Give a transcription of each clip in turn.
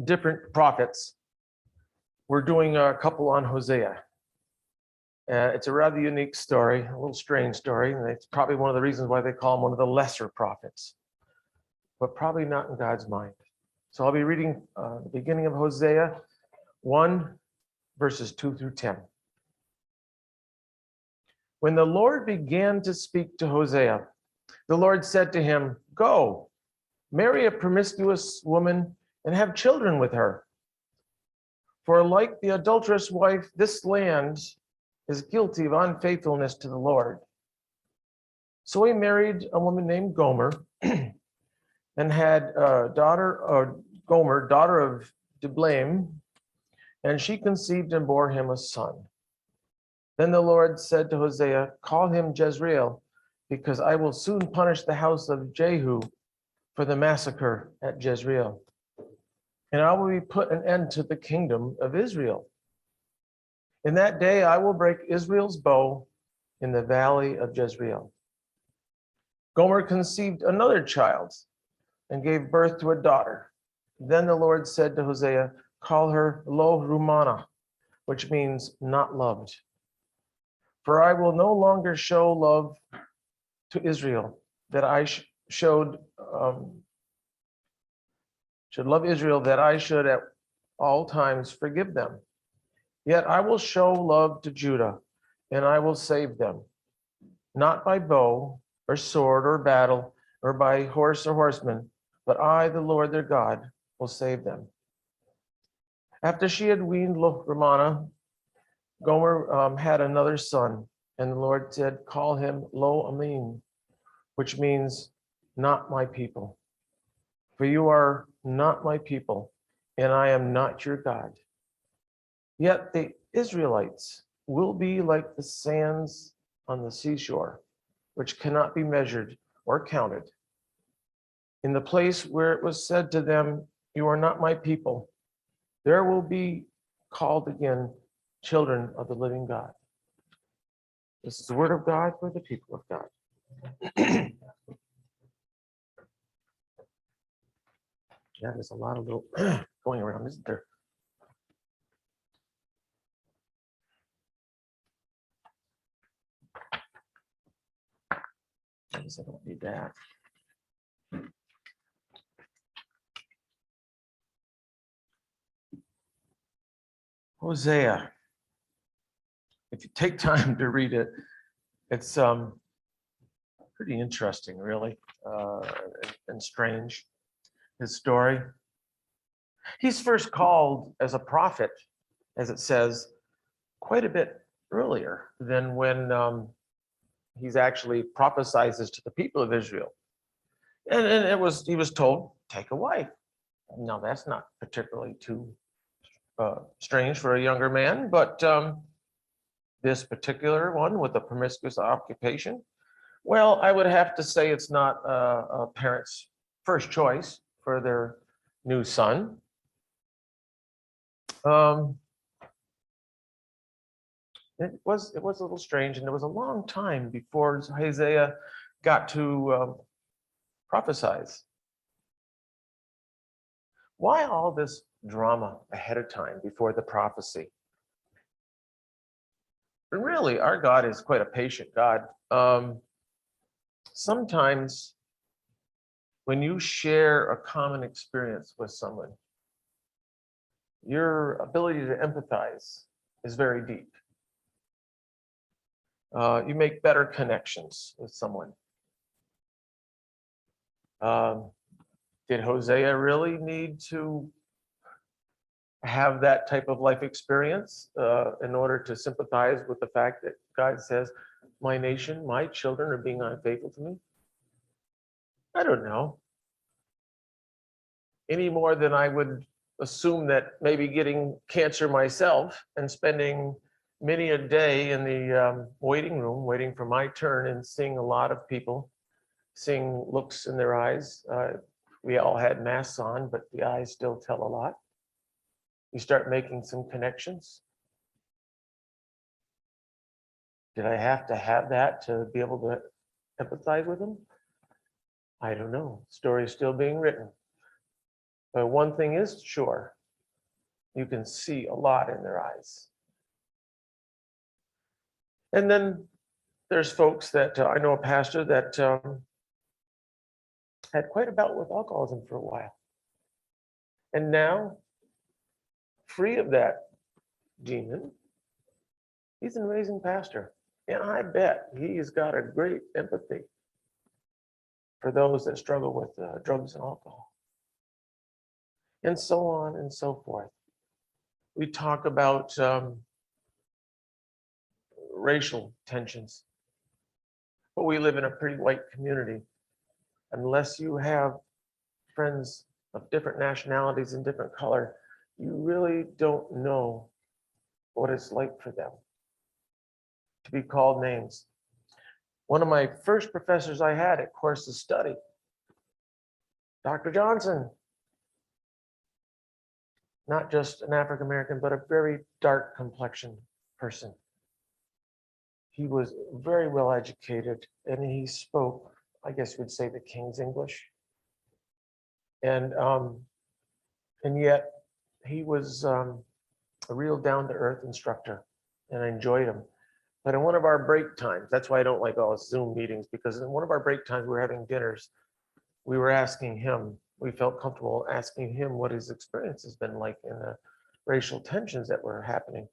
different prophets. We're doing a couple on Hosea. It's a rather unique story, a little strange story, and it's probably one of the reasons why they call him one of the lesser prophets, but probably not in God's mind. So I'll be reading the beginning of Hosea 1, verses 2 through 10. When the Lord began to speak to Hosea, the Lord said to him, "Go, marry a promiscuous woman and have children with her. For like the adulterous wife, this land is guilty of unfaithfulness to the Lord." So he married a woman named Gomer and had a daughter, Gomer, daughter of Diblaim, and she conceived and bore him a son. Then the Lord said to Hosea, "Call him Jezreel, because I will soon punish the house of Jehu for the massacre at Jezreel. And I will put an end to the kingdom of Israel. In that day I will break Israel's bow in the valley of Jezreel." Gomer conceived another child and gave birth to a daughter. Then the Lord said to Hosea, "Call her Lo Rumana," which means not loved. For I will no longer show love to Israel that I should love Israel, that I should at all times forgive them. Yet I will show love to Judah, and I will save them, not by bow or sword or battle or by horse or horseman, but I, the Lord their God, will save them. After she had weaned Lo Rumana, Gomer had another son, and the Lord said, "Call him Lo Amin," which means not my people. For you are not my people, and I am not your God. Yet the Israelites will be like the sands on the seashore, which cannot be measured or counted. In the place where it was said to them, "You are not my people," there will be called again children of the living God. This is the word of God for the people of God. Yeah, there's a lot of little going around, isn't there? I guess I don't need that. Hosea. If you take time to read it, it's pretty interesting, really, and strange, his story. He's first called as a prophet, as it says, quite a bit earlier than when he's actually prophesies to the people of Israel. And he was told, take a wife. Now, that's not particularly too strange for a younger man, but this particular one with a promiscuous occupation, well, I would have to say it's not a parent's first choice for their new son. It was a little strange, and it was a long time before Hosea got to prophesize. Why all this drama ahead of time before the prophecy? But really, our God is quite a patient God. Sometimes when you share a common experience with someone, your ability to empathize is very deep. You make better connections with someone. Did Hosea really need to have that type of life experience in order to sympathize with the fact that God says, "My nation, my children are being unfaithful to me"? I don't know. Any more than I would assume that maybe getting cancer myself and spending many a day in the waiting room, waiting for my turn and seeing a lot of people, seeing looks in their eyes. We all had masks on, but the eyes still tell a lot. You start making some connections. Did I have to have that to be able to empathize with them? I don't know. The story is still being written. But one thing is sure, you can see a lot in their eyes. And then there's folks that I know a pastor that had quite a bout with alcoholism for a while. And now, free of that demon, he's an amazing pastor. And I bet he's got a great empathy for those that struggle with drugs and alcohol. And so on and so forth. We talk about racial tensions, but we live in a pretty white community. Unless you have friends of different nationalities and different color, you really don't know what it's like for them to be called names. One of my first professors I had at Course of Study, Dr. Johnson, not just an African American, but a very dark complexion person. He was very well educated and he spoke, I guess we'd say, the King's English. And yet he was a real down-to-earth instructor, and I enjoyed him. But in one of our break times, that's why I don't like all Zoom meetings, because in one of our break times, we were having dinners, we were asking him, we felt comfortable asking him what his experience has been like in the racial tensions that were happening.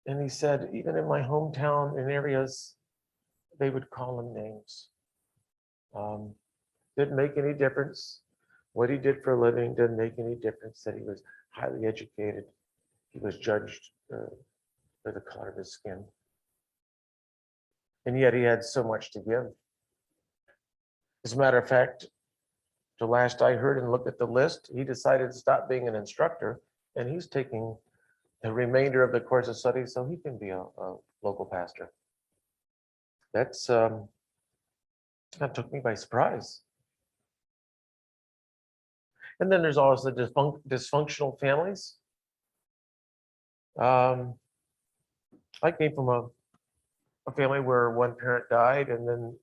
And he said, even in my hometown, in areas, they would call him names. Didn't make any difference. What he did for a living didn't make any difference, that he was highly educated. He was judged for the color of his skin. And yet he had so much to give. As a matter of fact, the last I heard and looked at the list, he decided to stop being an instructor, and he's taking the remainder of the course of study so he can be a local pastor. That's that took me by surprise. And then there's also dysfunctional families. I came from a family where one parent died, and then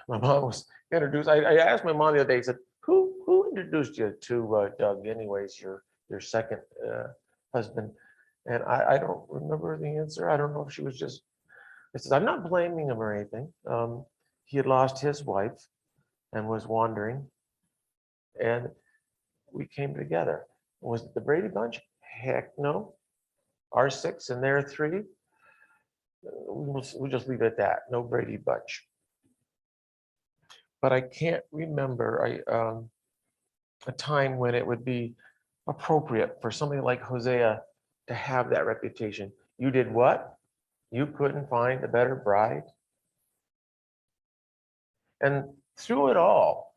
my mom was introduced. I asked my mom the other day, I said, who introduced you to Doug anyways, your second husband? And I don't remember the answer. I don't know if she was just, I said, I'm not blaming him or anything. He had lost his wife and was wandering, and we came together. Was it the Brady Bunch? Heck no. Our 6 and their 3. We'll just leave it at that. No Brady Bunch. But I can't remember a time when it would be appropriate for somebody like Hosea to have that reputation. You did what? You couldn't find a better bride? And through it all,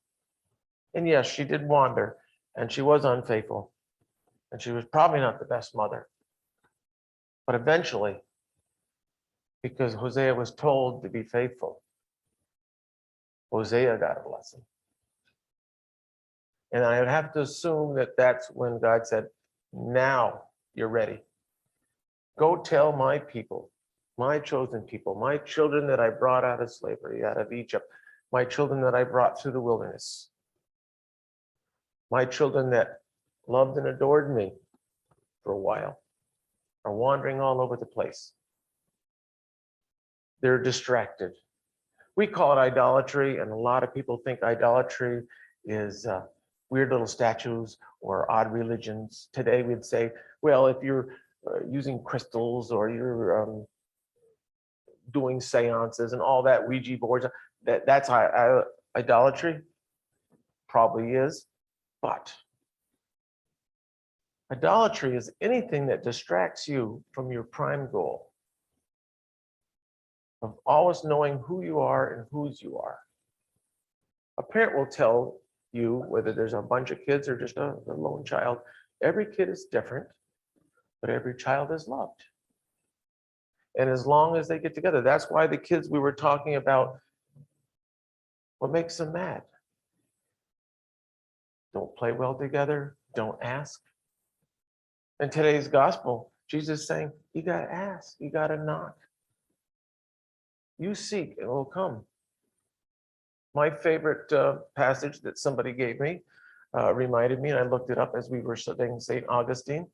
and yes, she did wander, and she was unfaithful, and she was probably not the best mother. But eventually, because Hosea was told to be faithful, Hosea got a blessing. And I would have to assume that that's when God said, now you're ready. Go tell my people, my chosen people, my children that I brought out of slavery, out of Egypt, my children that I brought through the wilderness, my children that loved and adored me for a while, are wandering all over the place. They're distracted. We call it idolatry, and a lot of people think idolatry is weird little statues or odd religions. Today we'd say, well, if you're using crystals or you're doing seances and all that, Ouija boards, that's idolatry. Probably is, but idolatry is anything that distracts you from your prime goal of always knowing who you are and whose you are. A parent will tell you, whether there's a bunch of kids or just a lone child, every kid is different, but every child is loved. And as long as they get together, that's why the kids we were talking about, what makes them mad? Don't play well together, don't ask. In today's gospel, Jesus is saying, you gotta ask, you gotta knock. You seek, it will come. My favorite passage that somebody gave me, reminded me, and I looked it up as we were studying St. Augustine.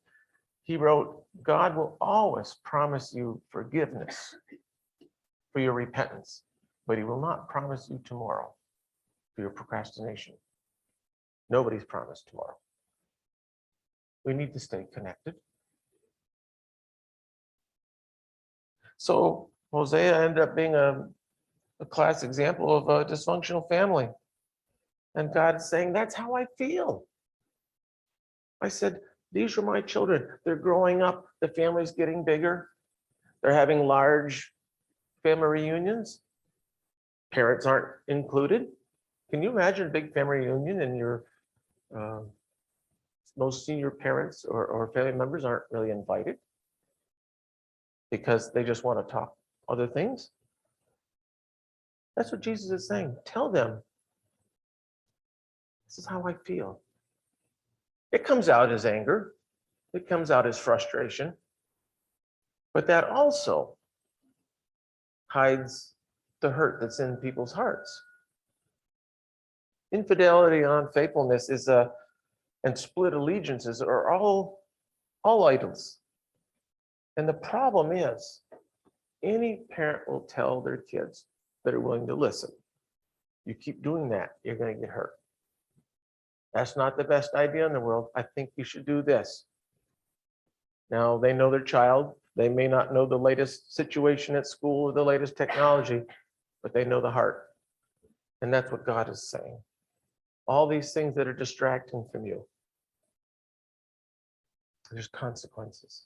He wrote, God will always promise you forgiveness for your repentance, but he will not promise you tomorrow for your procrastination. Nobody's promised tomorrow. We need to stay connected. So Hosea ended up being a class example of a dysfunctional family. And God is saying, that's how I feel. I said, these are my children. They're growing up. The family's getting bigger. They're having large family reunions. Parents aren't included. Can you imagine a big family reunion and your most senior parents or family members aren't really invited because they just want to talk other things? That's what Jesus is saying. Tell them, this is how I feel. It comes out as anger. It comes out as frustration. But that also hides the hurt that's in people's hearts. Infidelity and unfaithfulness and split allegiances are all idols. And the problem is, any parent will tell their kids that are willing to listen, you keep doing that, you're going to get hurt. That's not the best idea in the world. I think you should do this. Now, they know their child. They may not know the latest situation at school or the latest technology, but they know the heart. And that's what God is saying. All these things that are distracting from you, there's consequences.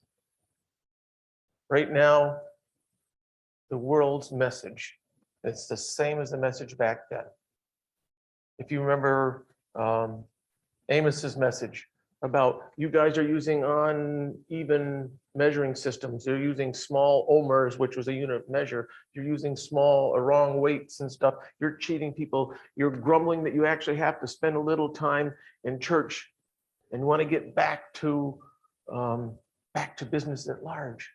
Right now, the world's message, it's the same as the message back then. If you remember Amos's message about you guys are using uneven measuring systems. You're using small omers, which was a unit of measure. You're using small, wrong weights and stuff. You're cheating people. You're grumbling that you actually have to spend a little time in church and want to get back to business at large.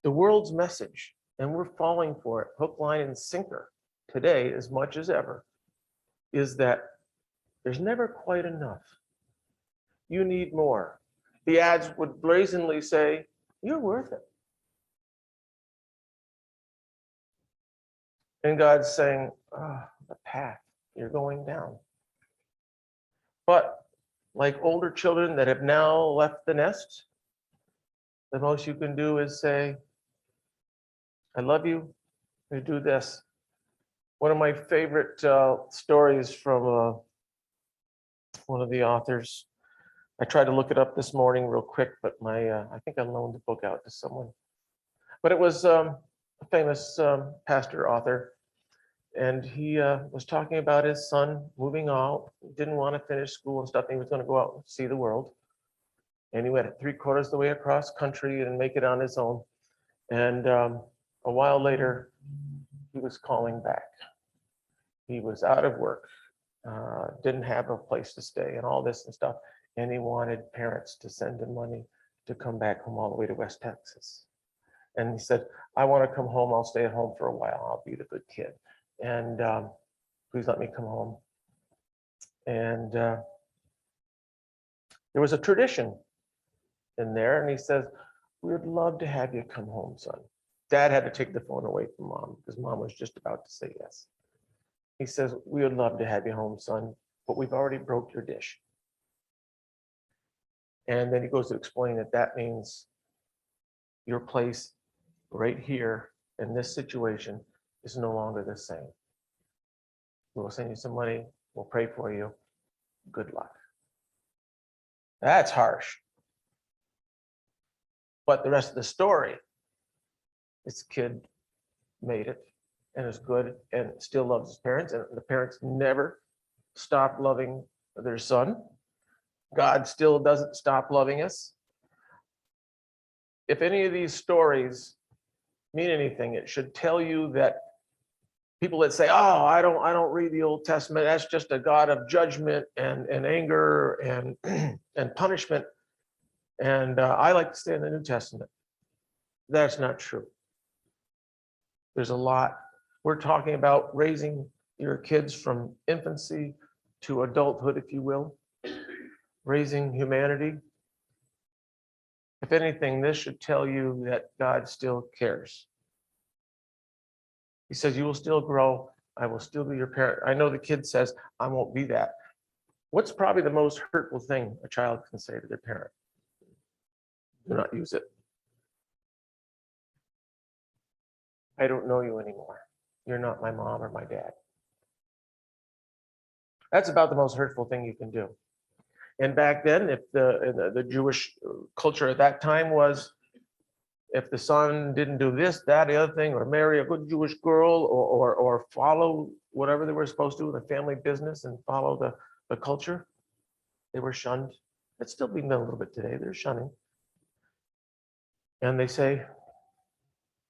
The world's message, and we're falling for it, hook, line, and sinker today as much as ever, is that there's never quite enough. You need more. The ads would brazenly say, you're worth it. And God's saying, the path, you're going down. But like older children that have now left the nest, the most you can do is say, I love you, you do this. One of my favorite stories from one of the authors, I tried to look it up this morning real quick, but I think I loaned the book out to someone. But it was a famous pastor author, and he was talking about his son moving out, didn't want to finish school and stuff, and he was going to go out and see the world. And he went 3/4 of the way across country and make it on his own. And a while later, he was calling back. He was out of work, didn't have a place to stay and all this and stuff. And he wanted parents to send him money to come back home all the way to West Texas. And he said, I want to come home. I'll stay at home for a while. I'll be the good kid. And please let me come home. And there was a tradition in there. And he says, we would love to have you come home, son. Dad had to take the phone away from mom because mom was just about to say yes. He says, we would love to have you home, son, but we've already broke your dish. And then he goes to explain that that means your place right here in this situation is no longer the same. We'll send you some money. We'll pray for you. Good luck. That's harsh. But the rest of the story, this kid made it and is good and still loves his parents. And the parents never stopped loving their son. God still doesn't stop loving us. If any of these stories mean anything, it should tell you that people that say, oh, I don't read the Old Testament, that's just a God of judgment and anger and and punishment. And I like to stay in the New Testament. That's not true. There's a lot. We're talking about raising your kids from infancy to adulthood, if you will. raising humanity. If anything, this should tell you that God still cares. He says, you will still grow. I will still be your parent. I know the kid says, I won't be that. What's probably the most hurtful thing a child can say to their parent? Do not use it. I don't know you anymore. You're not my mom or my dad. That's about the most hurtful thing you can do. And back then, if the Jewish culture at that time was, if the son didn't do this, that, the other thing, or marry a good Jewish girl, or follow whatever they were supposed to in the family business and follow the culture, they were shunned. It's still being done a little bit today. They're shunning. And they say,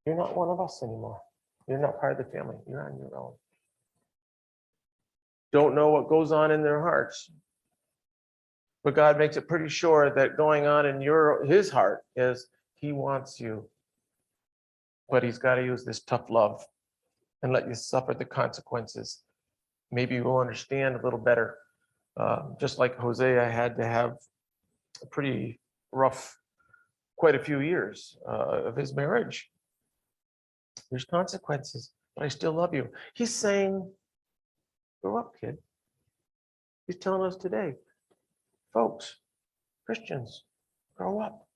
you're not one of us anymore. You're not part of the family. You're on your own. Don't know what goes on in their hearts. But God makes it pretty sure that going on in his heart is he wants you. But he's got to use this tough love and let you suffer the consequences. Maybe you will understand a little better. Just like Hosea had to have a pretty rough, quite a few years of his marriage. There's consequences, but I still love you. He's saying, grow up, kid. He's telling us today, folks, Christians, grow up.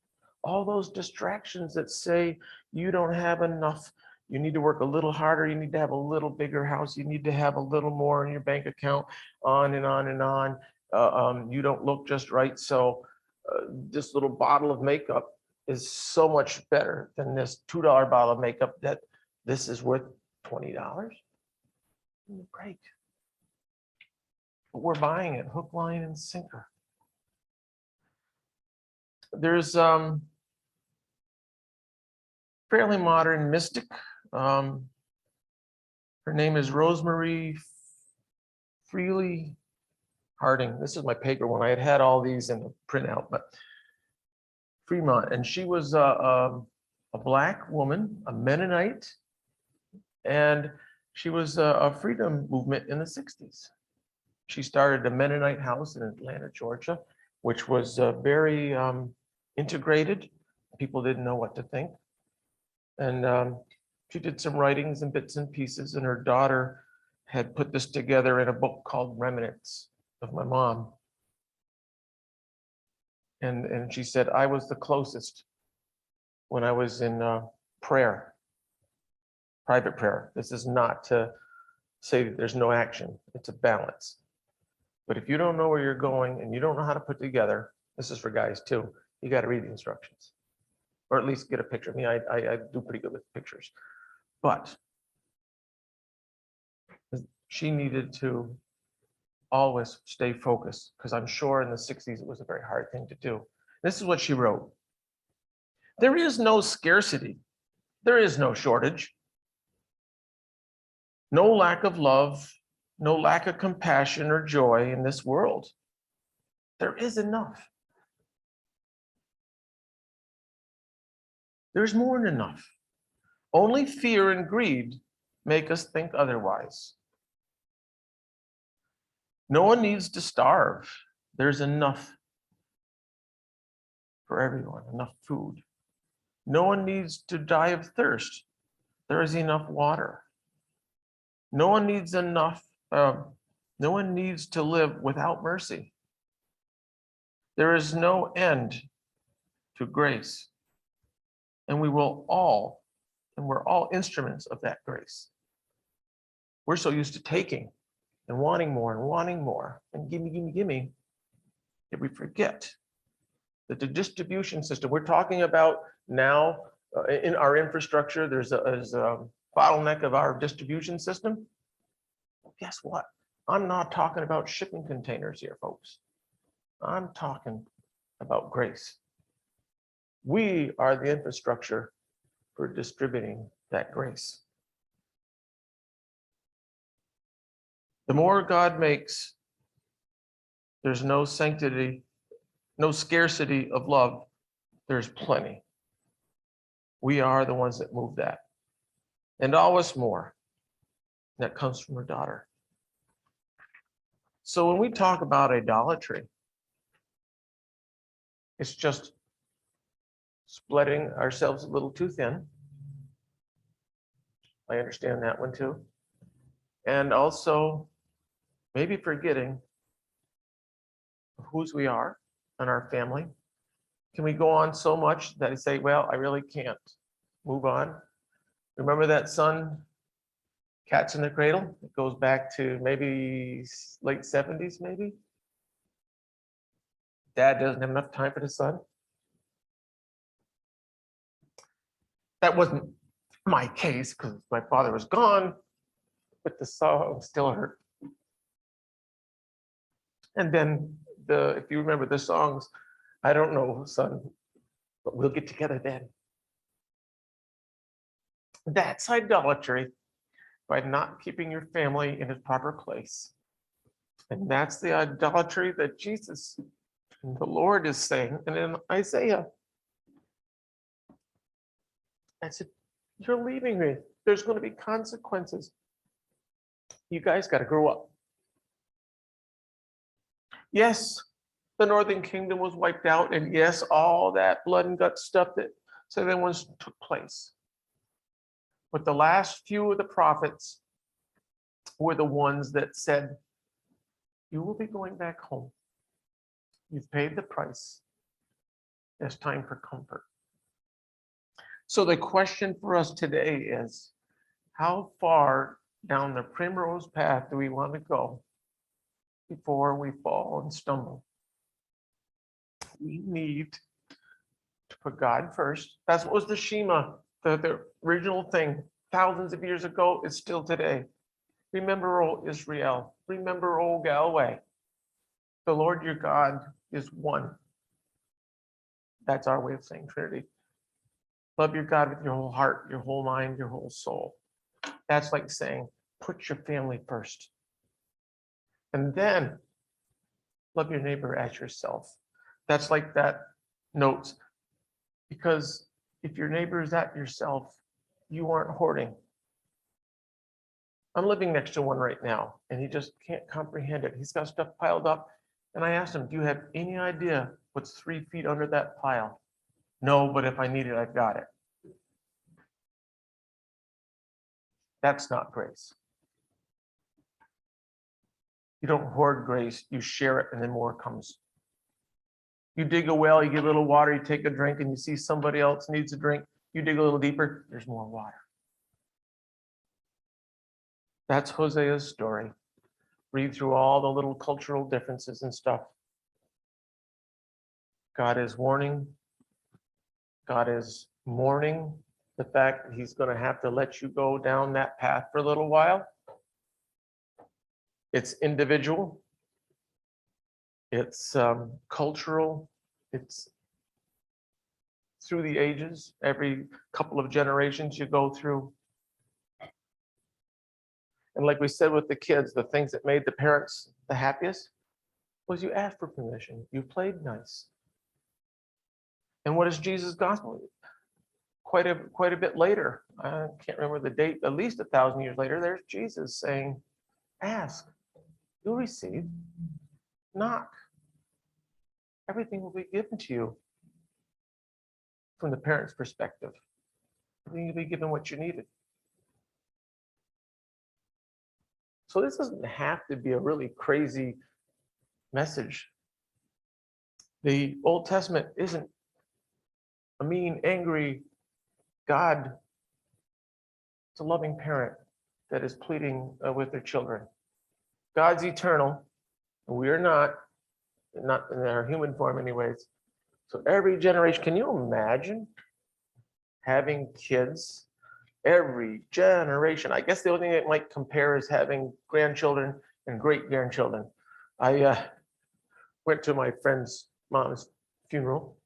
All those distractions that say you don't have enough, you need to work a little harder, you need to have a little bigger house, you need to have a little more in your bank account, on and on and on. You don't look just right, so this little bottle of makeup is so much better than this $2 bottle of makeup that this is worth $20. Great. But we're buying it hook, line, and sinker. There's fairly modern mystic. Her name is Rosemary Freely Harding. This is my paper one. I had all these in the printout, but Fremont, and she was a Black woman, a Mennonite, and she was a freedom movement in the 60s. She started a Mennonite house in Atlanta, Georgia, which was very integrated. People didn't know what to think. And she did some writings and bits and pieces, and her daughter had put this together in a book called Remnants of My Mom. And she said, I was the closest when I was in prayer, private prayer. This is not to say that there's no action, it's a balance. But if you don't know where you're going and you don't know how to put together, this is for guys too, you got to read the instructions, or at least get a picture. I mean, I do pretty good with pictures, but she needed to always stay focused, because I'm sure in the 60s it was a very hard thing to do. This is what she wrote. There is no scarcity. There is no shortage. No lack of love, no lack of compassion or joy in this world. There is enough. There's more than enough. Only fear and greed make us think otherwise. No one needs to starve. There's enough for everyone, enough food. No one needs to die of thirst. There is enough water. No one needs no one needs to live without mercy. There is no end to grace. And we're all instruments of that grace. We're so used to taking and wanting more and gimme, that we forget that the distribution system we're talking about now in our infrastructure, there's a bottleneck of our distribution system. Guess what? I'm not talking about shipping containers here, folks. I'm talking about grace. We are the infrastructure for distributing that grace. The more God makes, there's no sanctity, no scarcity of love. There's plenty. We are the ones that move that. And always more. That comes from her daughter. So when we talk about idolatry, It's just splitting ourselves a little too thin. I understand that one too. And also maybe forgetting whose we are and our family. Can we go on so much that I say, well, I really can't move on? Remember that song, Cats in the Cradle? It goes back to maybe late 70s, maybe. Dad doesn't have enough time for the son. That wasn't my case because my father was gone, but the song still hurt. And then if you remember the songs, I don't know, son, but we'll get together then. That's idolatry, by not keeping your family in its proper place. And that's the idolatry that Jesus, the Lord, is saying. And in Isaiah, I said, you're leaving me. There's going to be consequences. You guys got to grow up. Yes, the Northern Kingdom was wiped out. And yes, all that blood and guts stuff that then once took place. But the last few of the prophets were the ones that said, you will be going back home. You've paid the price. It's time for comfort. So the question for us today is, how far down the primrose path do we want to go before we fall and stumble? We need to put God first. That's what was the Shema, the original thing, thousands of years ago. It's still today. Remember, O Israel. Remember, O Galway. The Lord your God is one. That's our way of saying Trinity. Love your God with your whole heart, your whole mind, your whole soul. That's like saying, put your family first. And then love your neighbor as yourself. That's like that notes. Because if your neighbor is at yourself, you aren't hoarding. I'm living next to one right now, and he just can't comprehend it. He's got stuff piled up. And I asked him, do you have any idea what's 3 feet under that pile? No, but if I need it, I've got it. That's not grace. You don't hoard grace, you share it, and then more comes. You dig a well, you get a little water, you take a drink, and you see somebody else needs a drink. You dig a little deeper, there's more water. That's Hosea's story. Read through all the little cultural differences and stuff. God is warning. God is mourning the fact that he's going to have to let you go down that path for a little while. It's individual. It's cultural. It's through the ages. Every couple of generations you go through. And like we said with the kids, the things that made the parents the happiest was you asked for permission. You played nice. And what is Jesus' gospel? Quite a bit later, I can't remember the date, at least 1,000 years later, there's Jesus saying, ask, you'll receive, knock. Everything will be given to you from the parent's perspective. You'll be given what you needed. So this doesn't have to be a really crazy message. The Old Testament isn't a mean, angry God. It's a loving parent that is pleading with their children. God's eternal, and we are not in our human form anyways. So every generation, can you imagine having kids? Every generation. I guess the only thing that might compare is having grandchildren and great-grandchildren. I went to my friend's mom's funeral,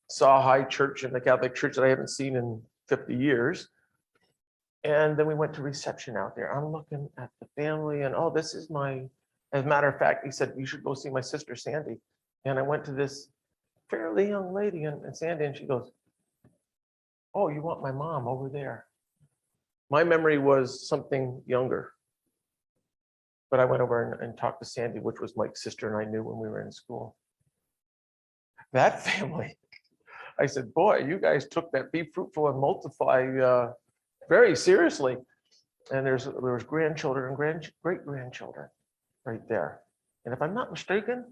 saw High Church in the Catholic Church that I haven't seen in 50 years. And then we went to reception out there. I'm looking at the family and, oh, this is my, as a matter of fact, he said, you should go see my sister, Sandy. And I went to this fairly young lady and Sandy, and she goes, oh, you want my mom over there? My memory was something younger. But I went over and talked to Sandy, which was Mike's sister, and I knew when we were in school. That family, I said, boy, you guys took that be fruitful and multiply very seriously. And there was grandchildren and great grandchildren right there. And if I'm not mistaken,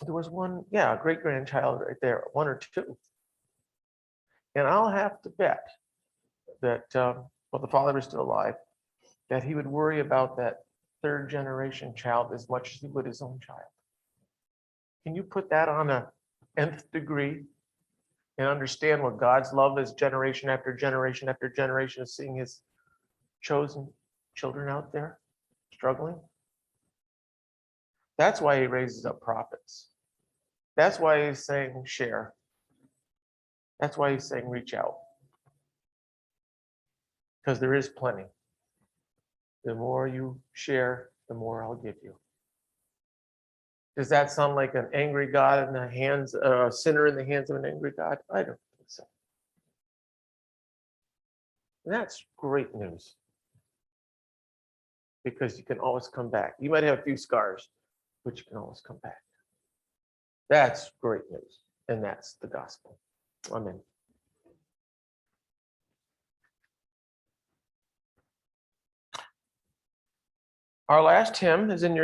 there was one, yeah, great grandchild right there, one or two. And I'll have to bet that, well, the father was still alive, that he would worry about that third generation child as much as he would his own child. Can you put that on a nth degree and understand what God's love is generation after generation after generation of seeing his chosen children out there struggling? That's why he raises up prophets. That's why he's saying share. That's why he's saying reach out. Because there is plenty. The more you share, the more I'll give you. Does that sound like an angry God in the hands, a sinner in the hands of an angry God? I don't think so. And that's great news. Because you can always come back. You might have a few scars, but you can always come back. That's great news. And that's the gospel. Amen. Our last hymn is in your